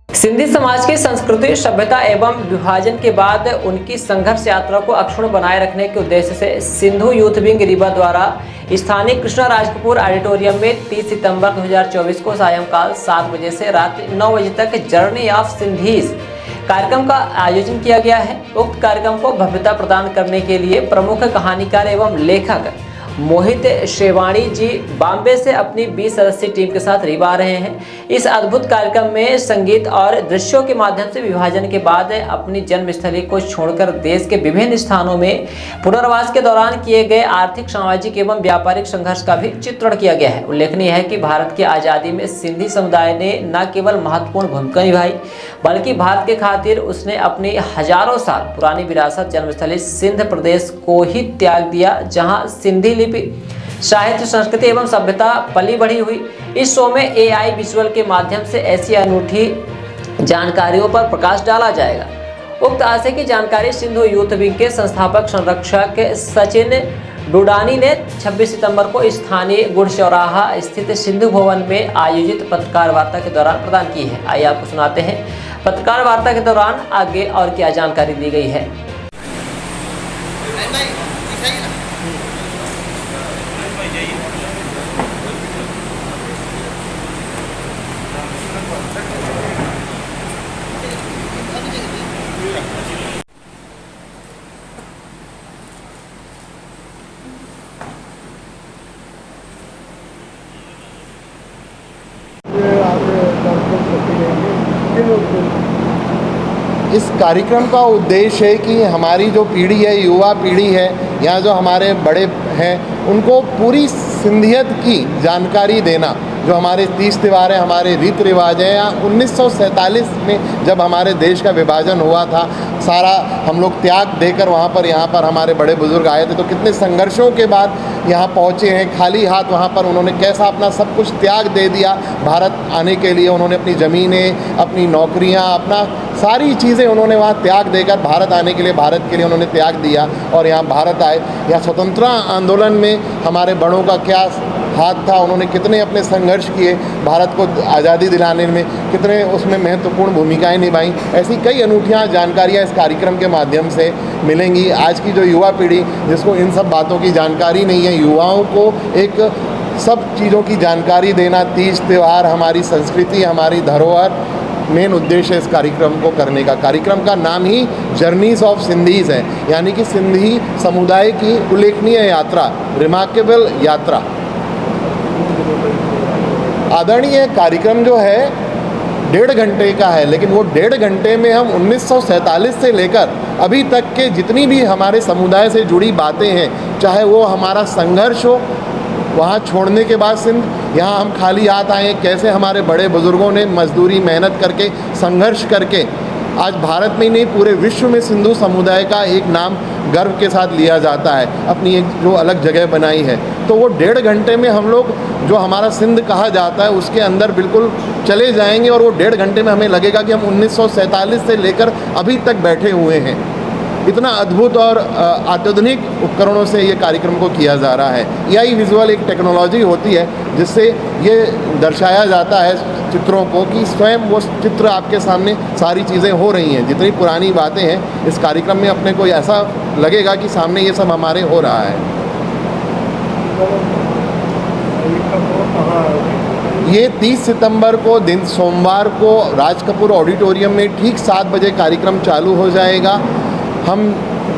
सिंधी समाज की संस्कृति, सभ्यता एवं विभाजन के बाद उनकी संघर्ष यात्रा को अक्षुण्ण बनाए रखने के उद्देश्य से सिंधु यूथ विंग रीवा द्वारा स्थानीय कृष्णा राज कपूर ऑडिटोरियम में 30 सितंबर 2024 को सायंकाल 7 बजे से रात 9 बजे तक जर्नी ऑफ सिंधीज कार्यक्रम का आयोजन किया गया है। उक्त कार्यक्रम को भव्यता प्रदान करने के लिए प्रमुख कहानीकार एवं लेखक मोहित शेवाणी जी बॉम्बे से अपनी 20 सदस्यीय टीम के साथ रीवा आ रहे हैं। इस अद्भुत कार्यक्रम में संगीत और दृश्यों के माध्यम से विभाजन के बाद अपनी जन्मस्थली को छोड़कर देश के विभिन्न स्थानों में पुनर्वास के दौरान किए गए आर्थिक, सामाजिक एवं व्यापारिक संघर्ष का भी चित्रण किया गया है। उल्लेखनीय है कि भारत की आज़ादी में सिंधी समुदाय ने न केवल महत्वपूर्ण भूमिका निभाई, बल्कि भारत के खातिर उसने अपनी हजारों साल पुरानी विरासत जन्मस्थली सिंध प्रदेश को ही त्याग दिया, जहाँ सिंधी साहित्य, संस्कृति एवं सभ्यता पली बढ़ी हुई। इस शो में AI विजुअल के माध्यम से ऐसी अनूठी जानकारियों पर प्रकाश डाला जाएगा। उक्त आशय की जानकारी सिंधु यूथ विंग के संस्थापक संरक्षक सचिन डुडानी ने 26 सितंबर को स्थानीय गुड़ चौराहा स्थित सिंधु भवन में आयोजित पत्रकार वार्ता के दौरान प्रदान की है। आइए आपको सुनाते हैं पत्रकार वार्ता के दौरान आगे और क्या जानकारी दी गई है। इस कार्यक्रम का उद्देश्य है कि हमारी जो पीढ़ी है, युवा पीढ़ी है, यहाँ जो हमारे बड़े हैं, उनको पूरी सिंधियत की जानकारी देना। जो हमारे 30 त्योहार हैं, हमारे रीति रिवाज हैं। 1947 में जब हमारे देश का विभाजन हुआ था, सारा हम लोग त्याग देकर यहाँ पर हमारे बड़े बुजुर्ग आए थे, तो कितने संघर्षों के बाद यहाँ पहुँचे हैं। खाली हाथ वहाँ पर उन्होंने कैसा अपना सब कुछ त्याग दे दिया भारत आने के लिए। उन्होंने अपनी ज़मीनें, अपनी नौकरियाँ, अपना सारी चीज़ें उन्होंने वहाँ त्याग देकर भारत आने के लिए, भारत के लिए उन्होंने त्याग दिया और यहाँ भारत आए। यहाँ स्वतंत्रता आंदोलन में हमारे बड़ों का क्या हाथ था, उन्होंने कितने अपने संघर्ष किए, भारत को आज़ादी दिलाने में कितने उसमें महत्वपूर्ण भूमिकाएं निभाई। ऐसी कई अनूठियाँ जानकारियाँ इस कार्यक्रम के माध्यम से मिलेंगी। आज की जो युवा पीढ़ी जिसको इन सब बातों की जानकारी नहीं है, युवाओं को एक सब चीज़ों की जानकारी देना, तीज त्यौहार, हमारी संस्कृति, हमारी धरोहर, मेन उद्देश्य इस कार्यक्रम को करने का। कार्यक्रम का नाम ही जर्नीज ऑफ सिंधीज है, यानी कि सिंधी समुदाय की उल्लेखनीय यात्रा, रिमार्केबल यात्रा। आदरणीय कार्यक्रम जो है 1.5 घंटे का है, लेकिन वो 1.5 घंटे में हम 1947 से लेकर अभी तक के जितनी भी हमारे समुदाय से जुड़ी बातें हैं, चाहे वो हमारा संघर्ष हो वहाँ छोड़ने के बाद सिंध, यहाँ हम खाली हाथ आए, कैसे हमारे बड़े बुजुर्गों ने मजदूरी, मेहनत करके, संघर्ष करके आज भारत में ही नहीं पूरे विश्व में सिंधु समुदाय का एक नाम गर्व के साथ लिया जाता है, अपनी एक जो अलग जगह बनाई है। तो वो 1.5 घंटे में हम लोग जो हमारा सिंध कहा जाता है उसके अंदर बिल्कुल चले जाएंगे और वो 1.5 घंटे में हमें लगेगा कि हम 1947 से लेकर अभी तक बैठे हुए हैं। इतना अद्भुत और अत्याधुनिक उपकरणों से ये कार्यक्रम को किया जा रहा है। AI विजुअल एक टेक्नोलॉजी होती है जिससे ये दर्शाया जाता है चित्रों को कि स्वयं वो चित्र आपके सामने सारी चीज़ें हो रही हैं। जितनी पुरानी बातें हैं इस कार्यक्रम में अपने को ऐसा लगेगा कि सामने ये सब हमारे हो रहा है। ये 30 सितंबर को दिन सोमवार को राज कपूर ऑडिटोरियम में ठीक 7 बजे कार्यक्रम चालू हो जाएगा। हम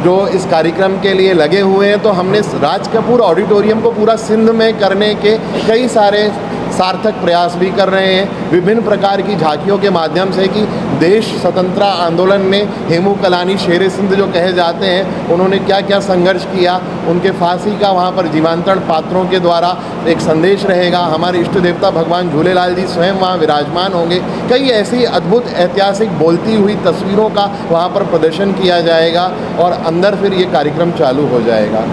जो इस कार्यक्रम के लिए लगे हुए हैं, तो हमने राज कपूर ऑडिटोरियम को पूरा सिंध में करने के कई सारे सार्थक प्रयास भी कर रहे हैं, विभिन्न प्रकार की झांकियों के माध्यम से कि देश स्वतंत्रता आंदोलन में हेमू कलानी शेरे सिंध जो कहे जाते हैं, उन्होंने क्या क्या संघर्ष किया, उनके फांसी का वहाँ पर जीवांतरण पात्रों के द्वारा एक संदेश रहेगा। हमारे इष्ट देवता भगवान झूलेलाल जी स्वयं वहाँ विराजमान होंगे। कई ऐसी अद्भुत ऐतिहासिक बोलती हुई तस्वीरों का वहाँ पर प्रदर्शन किया जाएगा और अंदर फिर ये कार्यक्रम चालू हो जाएगा।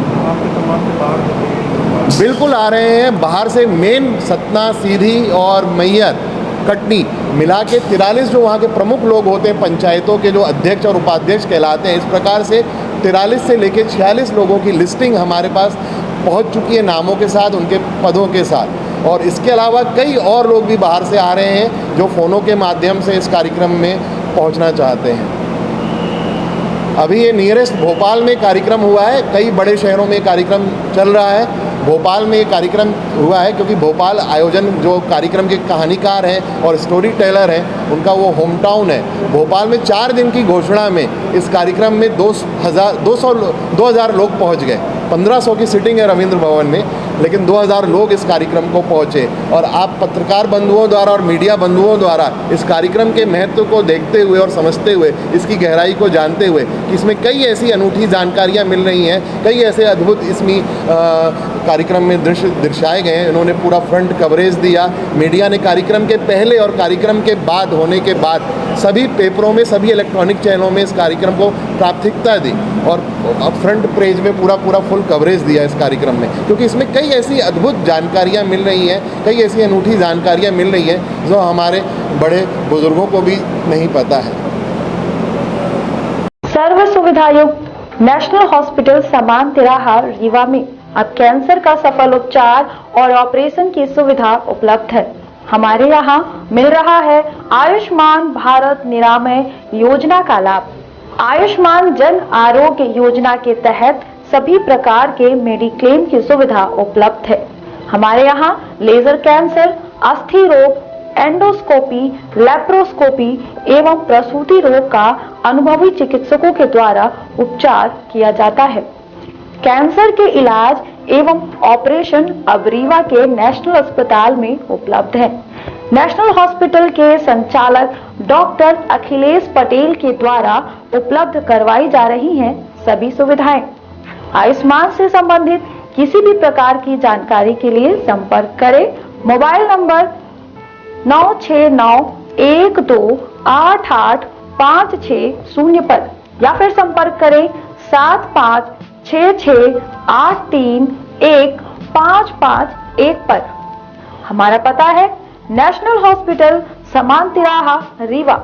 बिल्कुल आ रहे हैं बाहर से, मेन सतना, सीधी और मैयर, कटनी मिला के 43 जो वहाँ के प्रमुख लोग होते हैं, पंचायतों के जो अध्यक्ष और उपाध्यक्ष कहलाते हैं। इस प्रकार से 43 से लेकर 46 लोगों की लिस्टिंग हमारे पास पहुँच चुकी है, नामों के साथ, उनके पदों के साथ। और इसके अलावा कई और लोग भी बाहर से आ रहे हैं जो फ़ोनों के माध्यम से इस कार्यक्रम में पहुंचना चाहते हैं। अभी ये नियरेस्ट भोपाल में कार्यक्रम हुआ है, कई बड़े शहरों में कार्यक्रम चल रहा है। भोपाल में ये कार्यक्रम हुआ है क्योंकि भोपाल आयोजन जो कार्यक्रम के कहानीकार हैं और स्टोरी टेलर हैं उनका वो होम टाउन है। भोपाल में 4 दिन की घोषणा में इस कार्यक्रम में 2000 लोग पहुंच गए। 1500 की सीटिंग है रविंद्र भवन में, लेकिन 2000 लोग इस कार्यक्रम को पहुंचे। और आप पत्रकार बंधुओं द्वारा और मीडिया बंधुओं द्वारा इस कार्यक्रम के महत्व को देखते हुए और समझते हुए, इसकी गहराई को जानते हुए कि इसमें कई ऐसी अनूठी जानकारियां मिल रही हैं, कई ऐसे अद्भुत इसमें कार्यक्रम में दृश्य दर्शाए गए हैं। इन्होंने पूरा फ्रंट कवरेज दिया। मीडिया ने कार्यक्रम के पहले और कार्यक्रम के बाद होने के बाद सभी पेपरों में, सभी इलेक्ट्रॉनिक चैनलों में इस कार्यक्रम को प्राथमिकता दी और फ्रंट पेज में पूरा फुल कवरेज दिया इस कार्यक्रम में, क्योंकि इसमें कई ऐसी अद्भुत जानकारियां मिल रही हैं, कई ऐसी अनूठी जानकारियां मिल रही हैं जो हमारे बड़े बुजुर्गों को भी नहीं पता है। सर्व सुविधायुक्त नेशनल हॉस्पिटल समान तिराहा रीवा में अब कैंसर का सफल उपचार और ऑपरेशन की सुविधा उपलब्ध है। हमारे यहाँ मिल रहा है आयुष्मान भारत निरामय योजना का लाभ। आयुष्मान जन आरोग्य योजना के तहत सभी प्रकार के मेडिक्लेम की सुविधा उपलब्ध है। हमारे यहाँ लेजर कैंसर, अस्थि रोग, एंडोस्कोपी, लेप्रोस्कोपी एवं प्रसूति रोग का अनुभवी चिकित्सकों के द्वारा उपचार किया जाता है। कैंसर के इलाज एवं ऑपरेशन अब रीवा के नेशनल अस्पताल में उपलब्ध है। नेशनल हॉस्पिटल के संचालक डॉक्टर अखिलेश पटेल के द्वारा उपलब्ध करवाई जा रही हैं सभी सुविधाएं। आयुष्मान से संबंधित किसी भी प्रकार की जानकारी के लिए संपर्क करें मोबाइल नंबर 9691288560 पर या फिर संपर्क करें 7566831551 पर। हमारा पता है नेशनल हॉस्पिटल समान तिराहा रीवा।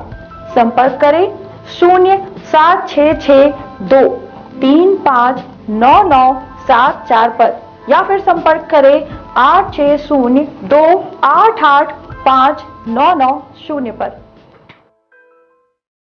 संपर्क करें 07662359974 पर या फिर संपर्क करें 8602885990 पर।